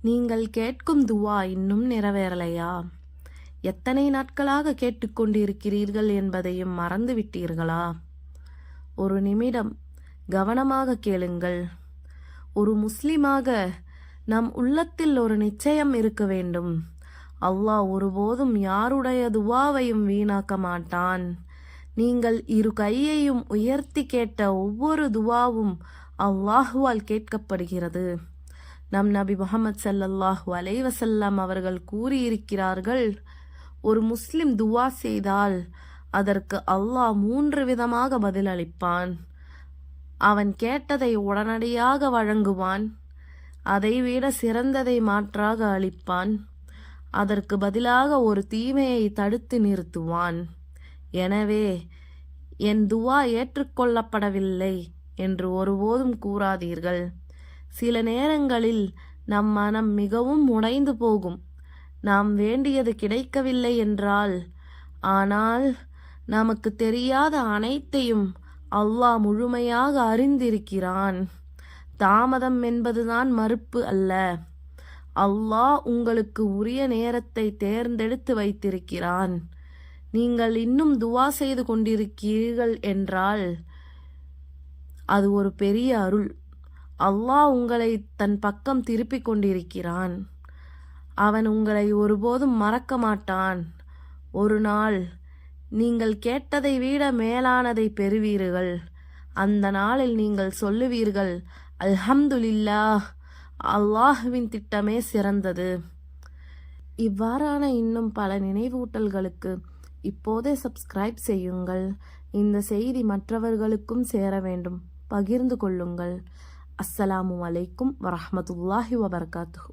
நீங்கள் கேட்கும் துவா இன்னும் நிறைவேறலையா? எத்தனை நாட்களாக கேட்டுக்கொண்டிருக்கிறீர்கள் என்பதையும் மறந்துவிட்டீர்களா? ஒரு நிமிடம் கவனமாக கேளுங்கள். ஒரு முஸ்லிமாக நம் உள்ளத்தில் ஒரு நிச்சயம் இருக்க வேண்டும். அல்லாஹ் ஒருபோதும் யாருடைய துவாவையும் வீணாக்க மாட்டான். நீங்கள் இரு கையையும் உயர்த்தி கேட்ட ஒவ்வொரு துவாவும் அல்லாஹுவால் கேட்கப்படுகிறது. நம் நபி முஹம்மது ஸல்லல்லாஹு அலைஹி வஸல்லம் அவர்கள் கூறியிருக்கிறார்கள், ஒரு முஸ்லிம் துவா செய்தால் அதற்கு அல்லாஹ் 3 விதமாக பதிலளிப்பான். அவன் கேட்டதை உடனடியாக வழங்குவான், அதைவிட சிறந்ததை மாற்றாக அளிப்பான், அதற்கு பதிலாக ஒரு தீமையை தடுத்து நிறுத்துவான். எனவே என் துவா ஏற்றுக்கொள்ளப்படவில்லை என்று ஒருபோதும் கூறாதீர்கள். சில நேரங்களில் நம் மனம் மிகவும் உடைந்து போகும். நாம் வேண்டியது கிடைக்கவில்லை என்றால், ஆனால் நமக்கு தெரியாத அனைத்தையும் அல்லாஹ் முழுமையாக அறிந்திருக்கிறான். தாமதம் என்பதுதான் மறுப்பு அல்ல. அல்லாஹ் உங்களுக்கு உரிய நேரத்தை தேர்ந்தெடுத்து வைத்திருக்கிறான். நீங்கள் இன்னும் துவா செய்து கொண்டிருக்கிறீர்கள் என்றால் அது ஒரு பெரிய அருள். அல்லாஹ் உங்களை தன் பக்கம் திருப்பிக் கொண்டிருக்கிறான். அவன் உங்களை ஒருபோதும் மறக்க மாட்டான். ஒரு நாள் நீங்கள் கேட்டதை விட மேலானதை பெறுவீர்கள். அந்த நாளில் நீங்கள் சொல்லுவீர்கள், அல்ஹம்துலில்லாஹ், அல்லாஹுவின் திட்டமே சிறந்தது. இவ்வாறான இன்னும் பல நினைவூட்டல்களுக்கு இப்போதே சப்ஸ்கிரைப் செய்யுங்கள். இந்த செய்தி மற்றவர்களுக்கும் சேர வேண்டும். பகிர்ந்து கொள்ளுங்கள். அஸ்ஸலாமு அலைக்கும் வரஹ்மத்துல்லாஹி வபரகாத்துஹு.